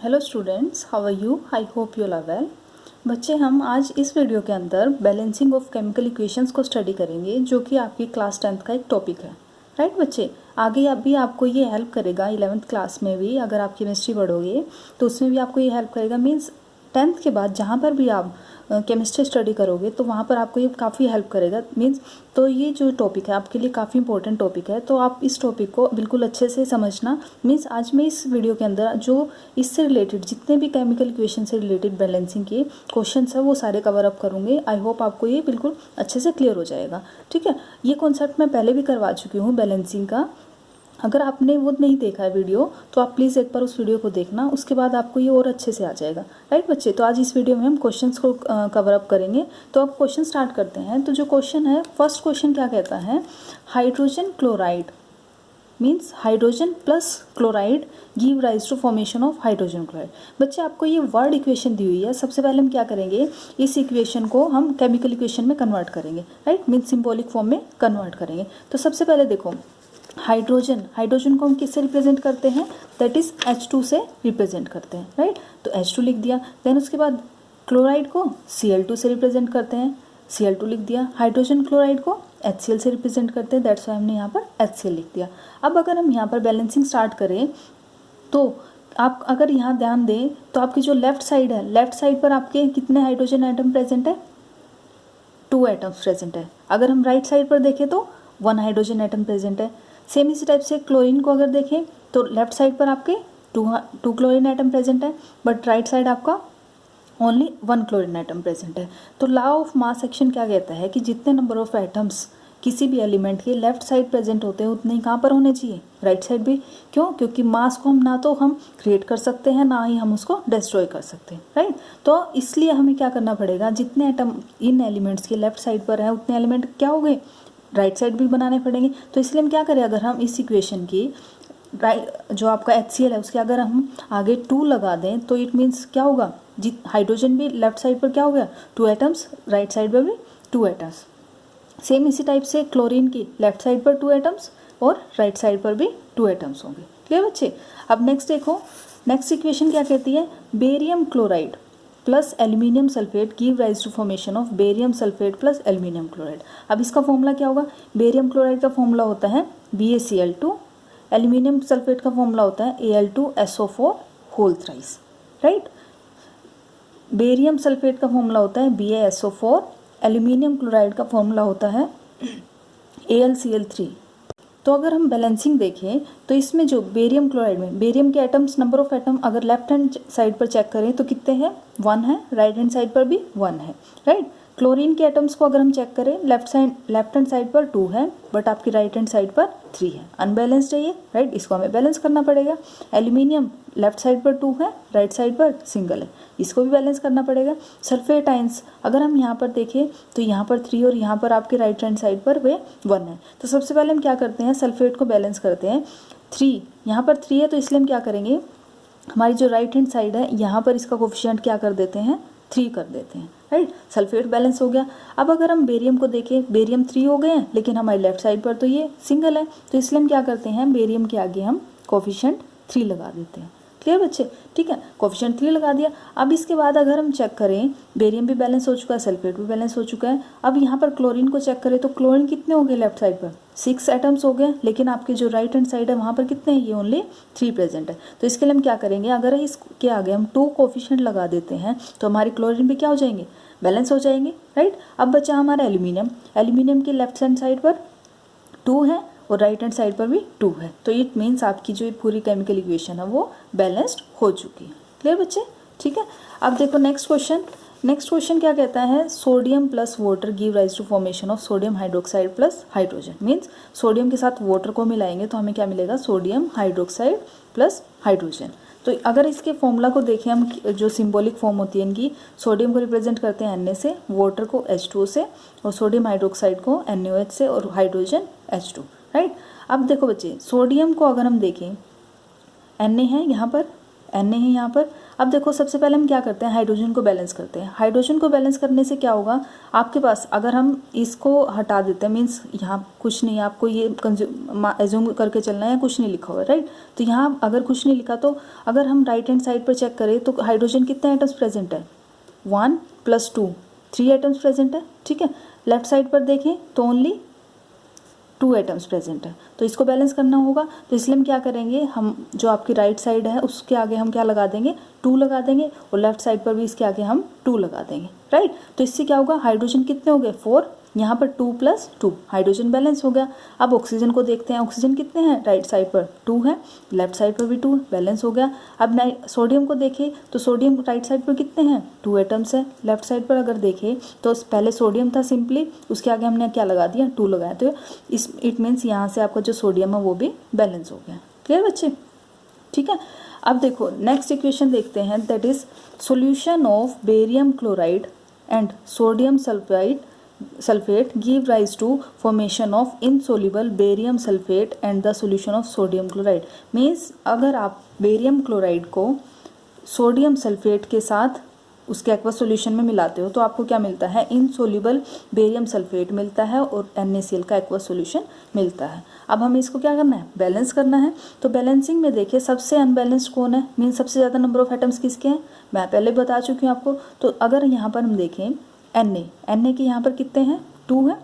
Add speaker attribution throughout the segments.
Speaker 1: Hello students, how are you? I hope you are well. बच्चे, हम आज इस वीडियो के अंदर बैलेंसिंग ऑफ केमिकल इक्वेशंस को स्टडी करेंगे, जो कि आपकी क्लास 10th का एक टॉपिक है। राइट बच्चे, आगे अभी आपको ये हेल्प करेगा 11th क्लास में भी। अगर आप केमिस्ट्री पढ़ोगे तो उसमें भी आपको ये हेल्प करेगा। मीन्स 10th के बाद जहाँ पर भी आप केमिस्ट्री स्टडी करोगे तो वहाँ पर आपको ये काफ़ी हेल्प करेगा। मीन्स तो ये जो टॉपिक है आपके लिए काफ़ी इंपॉर्टेंट टॉपिक है, तो आप इस टॉपिक को बिल्कुल अच्छे से समझना। मीन्स आज मैं इस वीडियो के अंदर जो इससे रिलेटेड जितने भी केमिकल इक्वेशन से रिलेटेड बैलेंसिंग के क्वेश्चंस है वो सारे कवर अप करूँगी। आई होप आपको ये बिल्कुल अच्छे से क्लियर हो जाएगा। ठीक है, ये कॉन्सेप्ट मैं पहले भी करवा चुकी हूँ बैलेंसिंग का। अगर आपने वो नहीं देखा है वीडियो तो आप प्लीज़ एक बार उस वीडियो को देखना, उसके बाद आपको ये और अच्छे से आ जाएगा। राइट बच्चे, तो आज इस वीडियो में हम क्वेश्चंस को कवर अप करेंगे। तो अब क्वेश्चन स्टार्ट करते हैं। तो जो क्वेश्चन है, फर्स्ट क्वेश्चन क्या कहता है? Hydrogen chloride means hydrogen plus chloride give rise to formation of hydrogen chloride. बच्चे, आपको ये वर्ड इक्वेशन दी हुई है। सबसे पहले हम क्या करेंगे, इस इक्वेशन को हम केमिकल इक्वेशन में कन्वर्ट करेंगे। राइट, मीन्स सिंबॉलिक फॉर्म में कन्वर्ट करेंगे। तो सबसे पहले देखो, हाइड्रोजन को हम किससे रिप्रेजेंट करते हैं? दैट इज H2 से रिप्रेजेंट करते हैं। राइट, तो H2 लिख दिया। देन उसके बाद क्लोराइड को Cl2 से रिप्रेजेंट करते हैं, Cl2 लिख दिया। हाइड्रोजन क्लोराइड को HCl से रिप्रेजेंट करते हैं, दैट्स वाई हमने यहाँ पर HCl लिख दिया। अब अगर हम यहाँ पर बैलेंसिंग स्टार्ट करें तो आप अगर यहाँ ध्यान दें तो आपकी जो लेफ्ट साइड है, लेफ्ट साइड पर आपके कितने हाइड्रोजन एटम प्रेजेंट है? 2 एटम्स प्रेजेंट है। अगर हम राइट साइड पर देखें तो 1 हाइड्रोजन एटम प्रेजेंट है। सेम इसी टाइप से क्लोरीन को अगर देखें तो लेफ्ट साइड पर आपके 2 क्लोरीन एटम प्रेजेंट है, बट राइट साइड आपका ओनली 1 क्लोरीन एटम प्रेजेंट है। तो लॉ ऑफ मास एक्शन क्या कहता है कि जितने नंबर ऑफ एटम्स किसी भी एलिमेंट के लेफ्ट साइड प्रेजेंट होते हैं उतने ही कहाँ पर होने चाहिए? राइट साइड भी। क्यों? क्योंकि मास को हम ना तो हम क्रिएट कर सकते हैं, ना ही हम उसको डिस्ट्रॉय कर सकते हैं। राइट, तो इसलिए हमें क्या करना पड़ेगा, जितने एटम इन एलिमेंट्स के लेफ्ट साइड पर हैं उतने एलिमेंट क्या हो गए? राइट साइड भी बनाने पड़ेंगे। तो इसलिए हम क्या करें, अगर हम इस इक्वेशन की राइट जो आपका HCl है उसके अगर हम आगे 2 लगा दें तो इट मीन्स क्या होगा, हाइड्रोजन भी लेफ्ट साइड पर क्या हो गया? 2 एटम्स, राइट साइड पर भी 2 एटम्स। सेम इसी टाइप से क्लोरीन की लेफ्ट साइड पर 2 एटम्स और राइट साइड पर भी 2 एटम्स होंगे। क्लियर बच्चे? अब नेक्स्ट देखो, नेक्स्ट इक्वेशन क्या कहती है? Barium chloride plus aluminium sulphate give rise to formation of barium sulphate plus aluminium chloride. अब इसका फॉर्मूला क्या होगा? बेरियम क्लोराइड का फॉर्मूला होता है BaCl2, एल्यूमिनियम सल्फेट का फॉर्मूला होता है Al2SO4 whole thrice. Right, barium sulphate का फॉर्मूला होता है BaSO4, एल्यूमिनियम क्लोराइड का फॉर्मूला होता है AlCl3। तो अगर हम बैलेंसिंग देखें तो इसमें जो बेरियम क्लोराइड में बेरियम के एटम्स, नंबर ऑफ एटम अगर लेफ्ट हैंड साइड पर चेक करें तो कितने हैं? 1 है। राइट हैंड साइड पर भी 1 है। राइट, क्लोरीन के एटम्स को अगर हम चेक करें लेफ्ट हैंड साइड पर 2 है, बट आपकी राइट हैंड साइड पर 3 है। अनबैलेंस्ड है ये। राइट, इसको हमें बैलेंस करना पड़ेगा। एल्यूमिनियम लेफ्ट साइड पर 2 है, राइट साइड पर सिंगल है, इसको भी बैलेंस करना पड़ेगा। सल्फेट आयंस अगर हम यहाँ पर देखें तो यहाँ पर 3 और यहाँ पर आपके राइट हैंड साइड पर वे 1 है। तो सबसे पहले हम क्या करते हैं, सल्फेट को बैलेंस करते हैं। 3 यहाँ पर 3 है, तो इसलिए हम क्या करेंगे, हमारी जो राइट हैंड साइड है यहाँ पर इसका कोफिशिएंट क्या कर देते हैं? 3 कर देते हैं। राइट, सल्फेट बैलेंस हो गया। अब अगर हम बेरियम को देखें, बेरियम 3 हो गए हैं, लेकिन हमारी लेफ्ट साइड पर तो ये सिंगल है, तो इसलिए हम क्या करते हैं, बेरियम के आगे हम कोफिशिएंट 3 लगा देते हैं। क्लियर बच्चे? ठीक है, कोफिशिएंट 3 लगा दिया। अब इसके बाद अगर हम चेक करें, बेरियम भी बैलेंस हो चुका है, सल्फेट भी बैलेंस हो चुका है। अब यहाँ पर क्लोरीन को चेक करें तो क्लोरीन कितने हो गए लेफ्ट साइड पर? 6 एटम्स हो गए, लेकिन आपके जो राइट हैंड साइड है वहाँ पर कितने हैं? ये ओनली 3 प्रेजेंट है। तो इसके लिए हम क्या करेंगे, अगर इसके आगे हम 2 कोफिशिएंट लगा देते हैं तो हमारी क्लोरीन भी क्या हो जाएंगे? बैलेंस हो जाएंगे। राइट, अब बचा हमारा एल्यूमिनियम। एल्यूमिनियम की लेफ्ट हैंड साइड पर 2 है और राइट हैंड साइड पर भी 2 है, तो इट मीन्स आपकी जो पूरी केमिकल इक्वेशन है वो बैलेंस्ड हो चुकी है। क्लियर बच्चे? ठीक है, अब देखो नेक्स्ट क्वेश्चन। नेक्स्ट क्वेश्चन क्या कहता है? Sodium plus water give rise to formation of sodium hydroxide plus hydrogen. Means sodium के साथ वाटर को मिलाएंगे तो हमें क्या मिलेगा? Sodium hydroxide plus hydrogen. तो अगर इसके फॉर्मूला को देखें हम, जो सिंबॉलिक फॉर्म होती है इनकी, सोडियम को रिप्रेजेंट करते हैं Na से, वाटर को H2 से, और सोडियम हाइड्रोक्साइड को NaOH से, और हाइड्रोजन H2। राइट, अब देखो बच्चे, सोडियम को अगर हम देखें, Na है यहाँ पर, Na है यहाँ पर। अब देखो सबसे पहले हम क्या करते हैं, हाइड्रोजन को बैलेंस करते हैं। हाइड्रोजन को बैलेंस करने से क्या होगा, आपके पास अगर हम इसको हटा देते हैं, मीन्स यहाँ कुछ नहीं, आपको ये एज्यूम करके चलना है, कुछ नहीं लिखा हुआ है, राइट। तो यहाँ अगर कुछ नहीं लिखा तो अगर हम राइट हैंड साइड पर चेक करें तो हाइड्रोजन कितने एटम्स प्रेजेंट है, 1 + 2 3 एटम्स प्रेजेंट है, ठीक है। लेफ्ट साइड पर देखें तो ओनली 2 एटम्स प्रेजेंट है, तो इसको बैलेंस करना होगा। तो इसलिए हम क्या करेंगे, हम जो आपकी राइट साइड है उसके आगे हम क्या लगा देंगे, 2 लगा देंगे, और लेफ्ट साइड पर भी इसके आगे हम 2 लगा देंगे, राइट। तो इससे क्या होगा, हाइड्रोजन कितने हो गए 4, यहाँ पर 2 + 2 हाइड्रोजन बैलेंस हो गया। अब ऑक्सीजन को देखते हैं, ऑक्सीजन कितने हैं, राइट साइड पर 2 है, लेफ्ट साइड पर भी 2 बैलेंस हो गया। अब सोडियम को देखें तो सोडियम राइट साइड पर कितने हैं, 2 एटम्स है। लेफ्ट साइड पर अगर देखें तो पहले सोडियम था सिंपली, उसके आगे हमने क्या लगा दिया, 2 लगाया, तो इट मीन्स यहाँ से आपका जो सोडियम है वो भी बैलेंस हो गया। क्लियर बच्चे, ठीक है। अब देखो नेक्स्ट इक्वेशन देखते हैं, that is solution of barium chloride and sodium sulfate give rise to formation of insoluble barium sulfate and the solution of sodium chloride। Means अगर आप बेरियम क्लोराइड को सोडियम सल्फेट के साथ उसके एक्वस सॉल्यूशन में मिलाते हो तो आपको क्या मिलता है, इनसोल्यूबल बेरियम सल्फेट मिलता है और NaCl का एक्वस सॉल्यूशन मिलता है। अब हमें इसको क्या करना है, बैलेंस करना है। तो बैलेंसिंग में देखिए सबसे अनबैलेंस्ड कौन है, मीन्स सबसे ज़्यादा नंबर ऑफ एटम्स किसके हैं, मैं पहले बता चुकी हूँ आपको। तो अगर यहाँ पर हम देखें Na के यहाँ पर कितने हैं, 2 है,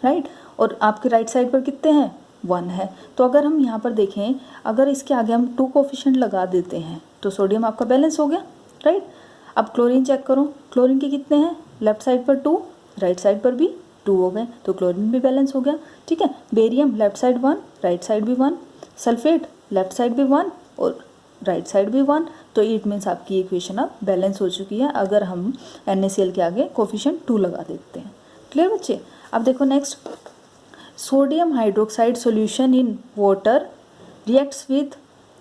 Speaker 1: राइट, और आपके राइट साइड पर कितने हैं, 1 है। तो अगर हम यहाँ पर देखें, अगर इसके आगे हम 2 कोफिशिएंट लगा देते हैं तो सोडियम आपका बैलेंस हो गया, राइट। अब क्लोरीन चेक करो, क्लोरीन के कितने हैं, लेफ्ट साइड पर 2, राइट साइड पर भी 2 हो गए, तो क्लोरीन भी बैलेंस हो गया, ठीक है। Barium left side 1, right side भी 1, सल्फेट लेफ्ट साइड भी 1 और राइट साइड भी 1, तो इट मीन्स आपकी इक्वेशन अब बैलेंस हो चुकी है अगर हम NaCl के आगे कोफिशिएंट 2 लगा देते हैं। क्लियर बच्चे। अब देखो next, sodium hydroxide solution in water reacts with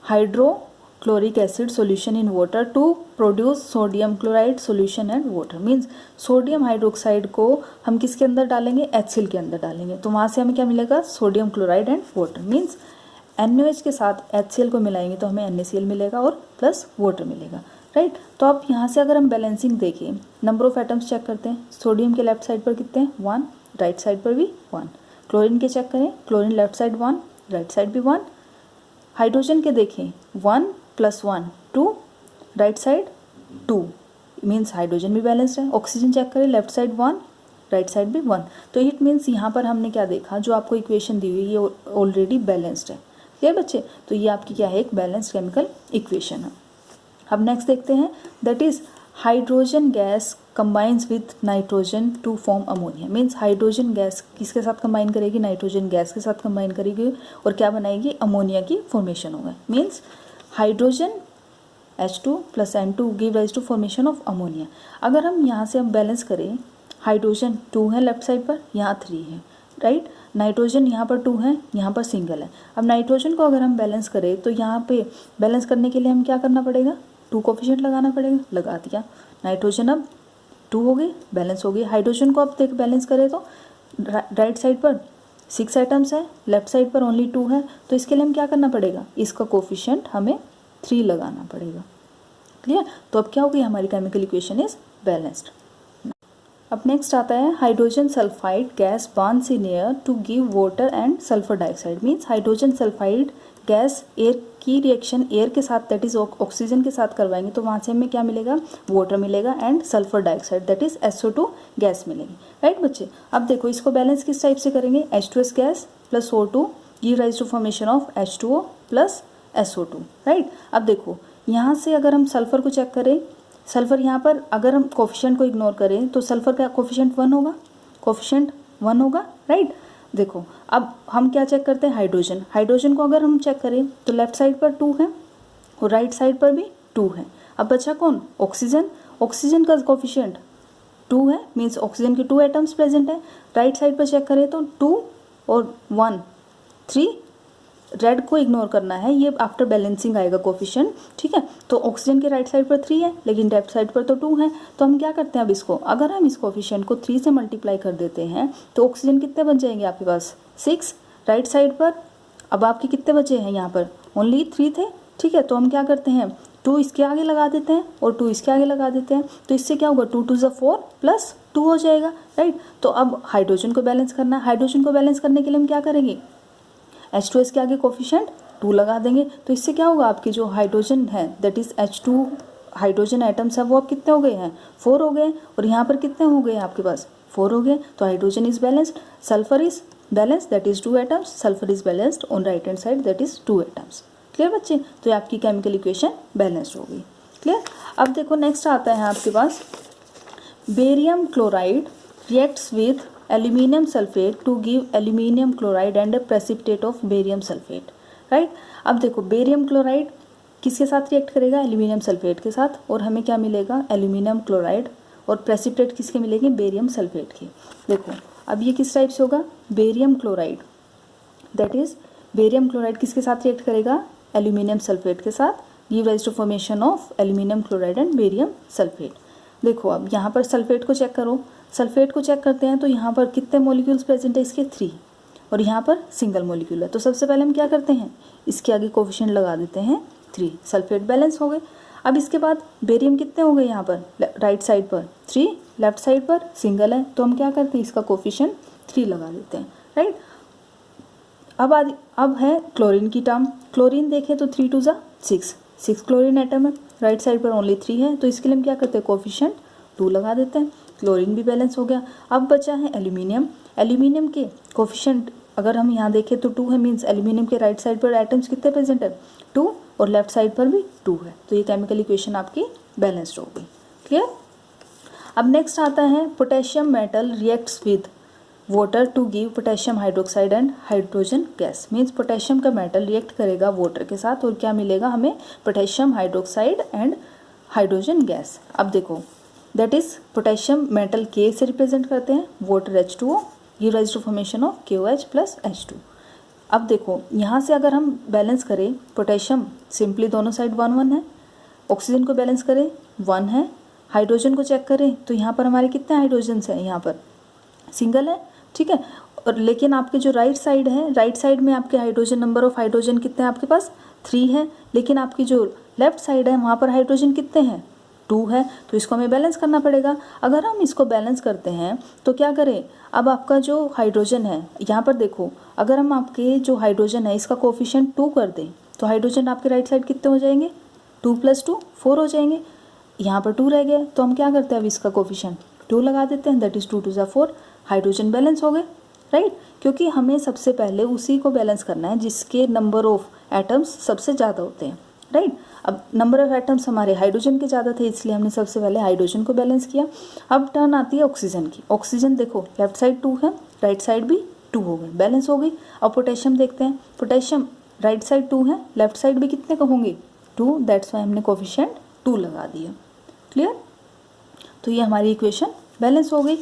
Speaker 1: hydrochloric acid solution in water to produce sodium chloride solution and water. Means sodium hydroxide को हम किसके अंदर डालेंगे, HCl के अंदर डालेंगे, तो वहाँ से हमें क्या मिलेगा, sodium chloride and water. Means NaOH के साथ HCl को मिलाएंगे तो हमें NaCl मिलेगा और प्लस वाटर मिलेगा, राइट। तो अब यहाँ से अगर हम बैलेंसिंग देखें, नंबर ऑफ एटम्स चेक करते हैं, सोडियम के लेफ्ट साइड पर कितने हैं, 1, राइट साइड पर भी 1। क्लोरीन के चेक करें, chlorine left side 1, right side भी 1। हाइड्रोजन के देखें, 1 + 1 2, राइट साइड 2, मीन्स हाइड्रोजन भी बैलेंस्ड है। ऑक्सीजन चेक करें, लेफ्ट साइड 1, राइट साइड भी 1, तो इट मीन्स यहाँ पर हमने क्या देखा, जो आपको इक्वेशन दी हुई है ये ऑलरेडी बैलेंस्ड है। क्लियर बच्चे, तो ये आपकी क्या है, एक बैलेंस्ड केमिकल इक्वेशन है। अब नेक्स्ट देखते हैं, that is hydrogen gas combines with nitrogen to form ammonia. Means hydrogen gas किसके साथ कंबाइन करेगी, नाइट्रोजन गैस के साथ कंबाइन करेगी और क्या बनाएगी, अमोनिया की फॉर्मेशन होगा। Means hydrogen H2 + N2 give rise to formation of ammonia. अगर हम यहाँ से हम बैलेंस करें, हाइड्रोजन 2 है लेफ्ट साइड पर, यहाँ 3 है, राइट। नाइट्रोजन यहाँ पर 2 है, यहाँ पर सिंगल है। अब नाइट्रोजन को अगर हम बैलेंस करें तो यहाँ पे बैलेंस करने के लिए हम क्या करना पड़ेगा, 2 कोफिशिएंट लगाना पड़ेगा, लगा दिया, नाइट्रोजन अब 2 हो गई, बैलेंस हो गई। हाइड्रोजन को अब देख बैलेंस करें तो राइट साइड पर 6 एटम्स है, लेफ्ट साइड पर ओनली 2 है, तो इसके लिए हम क्या करना पड़ेगा, इसका कोफिशिएंट हमें 3 लगाना पड़ेगा। क्लियर, तो अब क्या हो गई, हमारी केमिकल इक्वेशन इज बैलेंस्ड। अब नेक्स्ट आता है, hydrogen sulphide gas burns in air to give water and sulphur dioxide. Means hydrogen sulphide gas air की रिएक्शन एयर के साथ, दैट इज ऑक्सीजन के साथ करवाएंगे तो वहाँ से हमें क्या मिलेगा, वाटर मिलेगा and sulphur dioxide that is SO2 gas मिलेगी, राइट बच्चे। अब देखो इसको बैलेंस किस टाइप से करेंगे, H2S gas + O2 give rise to formation of H2O + SO2, right. अब देखो यहाँ से अगर हम सल्फर को चेक करें, सल्फर यहाँ पर अगर हम कोफिशिएंट को इग्नोर करें तो सल्फर का कोफिशिएंट 1 होगा, कोफिशिएंट 1 होगा, राइट। देखो अब हम क्या चेक करते हैं, हाइड्रोजन, हाइड्रोजन को अगर हम चेक करें तो लेफ्ट साइड पर 2 है और राइट साइड पर भी 2 है। अब बचा कौन, ऑक्सीजन, ऑक्सीजन का कोफिशिएंट 2 है, मीन्स ऑक्सीजन के 2 एटम्स प्रेजेंट है। राइट साइड पर चेक करें तो 2 और 1 3, रेड को इग्नोर करना है, ये आफ्टर बैलेंसिंग आएगा कोफिशिएंट, ठीक है। तो ऑक्सीजन के राइट साइड पर 3 है लेकिन लेफ्ट साइड पर तो 2 है, तो हम क्या करते हैं, अब इसको अगर हम इस कोफिशिएंट को 3 से मल्टीप्लाई कर देते हैं तो ऑक्सीजन कितने बच जाएंगे आपके पास, 6 राइट साइड पर। अब आपके कितने बचे हैं यहाँ पर, ओनली 3 थे, ठीक है। तो हम क्या करते हैं, 2 इसके आगे लगा देते हैं और 2 इसके आगे लगा देते हैं, तो इससे क्या होगा 2 2 ज़ा 4 प्लस 2 हो जाएगा, राइट। तो अब हाइड्रोजन को बैलेंस करना है, हाइड्रोजन को बैलेंस करने के लिए हम क्या करेंगे, H2 के आगे कोफिशिएंट 2 लगा देंगे, तो इससे क्या होगा आपके जो हाइड्रोजन है that is H2 hydrogen atoms है वो अब कितने हो गए हैं 4 हो गए, और यहाँ पर कितने हो गए आपके पास 4 हो गए, तो hydrogen is balanced, sulphur is balance that is 2 atoms, sulphur is balanced on right hand side that is 2 atoms. Clear बच्चे, तो ये आपकी केमिकल इक्वेशन बैलेंस्ड हो गई। क्लियर। अब देखो नेक्स्ट आता है आपके पास barium chloride reacts with aluminium sulphate to give aluminium chloride and a precipitate of barium sulphate, right. अब देखो बेरियम क्लोराइड किसके साथ रिएक्ट करेगा, एल्यूमिनियम सल्फेट के साथ, और हमें क्या मिलेगा एल्यूमिनियम क्लोराइड, और प्रेसिपिटेट किसके मिलेंगे बेरियम सल्फेट के। देखो अब ये किस टाइप से होगा, barium chloride that is barium chloride किसके साथ रिएक्ट करेगा, एल्यूमिनियम सल्फेट के साथ, give rise to formation of aluminium chloride and barium sulphate. देखो अब यहाँ पर सल्फेट को चेक करो, सल्फेट को चेक करते हैं तो यहाँ पर कितने मॉलिक्यूल्स प्रेजेंट है इसके 3, और यहाँ पर सिंगल मॉलिक्यूल है, तो सबसे पहले हम क्या करते हैं इसके आगे कोफिशिएंट लगा देते हैं 3, सल्फेट बैलेंस हो गए। अब इसके बाद बेरियम कितने हो गए यहाँ पर राइट साइड पर 3, लेफ्ट साइड पर सिंगल है, तो हम क्या करते हैं इसका कोफिशिएंट 3 लगा देते हैं, राइट। अब है क्लोरीन की टर्म, क्लोरीन देखें तो 3 2 ज़ा 6 क्लोरीन एटम है, राइट साइड पर ओनली 3 है, तो इसके लिए हम क्या करते हैं कोफिशिएंट 2 लगा देते हैं, क्लोरीन भी बैलेंस हो गया। अब बचा है एल्यूमिनियम, एल्यूमिनियम के कोफिशिएंट अगर हम यहाँ देखें तो 2 है, मीन्स एल्यूमिनियम के राइट साइड पर एटम्स कितने प्रेजेंट है 2, और लेफ्ट साइड पर भी 2 है, तो ये केमिकल इक्वेशन आपकी बैलेंस्ड हो गई। क्लियर। अब नेक्स्ट आता है potassium metal reacts with water to give potassium hydroxide and hydrogen gas, means potassium का मेटल रिएक्ट करेगा वाटर के साथ और क्या मिलेगा हमें potassium hydroxide and hydrogen gas. अब देखो दैट इज पोटेशियम मेटल के से रिप्रेजेंट करते हैं, water H2O give rise to formation of KOH plus H2। अब देखो यहाँ से अगर हम बैलेंस करें पोटेशियम सिंपली दोनों साइड 1 1 है, ऑक्सीजन को बैलेंस करें 1 है, हाइड्रोजन को चेक करें तो यहाँ पर हमारे कितने हाइड्रोजन हैं, यहाँ पर सिंगल है, ठीक है। और लेकिन आपके जो राइट साइड है, राइट साइड में आपके हाइड्रोजन नंबर ऑफ हाइड्रोजन कितने हैं आपके पास 3 है, लेकिन आपकी जो लेफ्ट साइड है वहाँ पर हाइड्रोजन कितने हैं 2 है, तो इसको हमें बैलेंस करना पड़ेगा। अगर हम इसको बैलेंस करते हैं तो क्या करें, अब आपका जो हाइड्रोजन है यहाँ पर देखो, अगर हम आपके जो हाइड्रोजन है इसका कोफिशिएंट 2 कर दें तो हाइड्रोजन आपके राइट साइड कितने हो जाएंगे 2 + 2 4 हो जाएंगे, यहाँ पर 2 रह गया, तो हम क्या करते हैं अब इसका कोफिशिएंट 2 लगा देते हैं, दैट इज 2 2 ज़ा 4, हाइड्रोजन बैलेंस हो गए, राइट। क्योंकि हमें सबसे पहले उसी को बैलेंस करना है जिसके नंबर ऑफ एटम्स सबसे ज़्यादा होते हैं, राइट। अब नंबर ऑफ एटम्स हमारे हाइड्रोजन के ज़्यादा थे इसलिए हमने सबसे पहले हाइड्रोजन को बैलेंस किया। अब टर्न आती है ऑक्सीजन की, ऑक्सीजन देखो लेफ्ट साइड 2 है, राइट साइड भी 2 हो गए, बैलेंस हो गई। अब पोटेशियम देखते हैं, पोटेशियम राइट साइड 2 है, लेफ्ट साइड भी कितने का होंगे 2, दैट्स वाई हमने कोफिशिएंट 2 लगा दिया। क्लियर। तो ये हमारी इक्वेशन बैलेंस हो गई।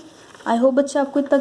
Speaker 1: आई होप बच्चे आपको इतना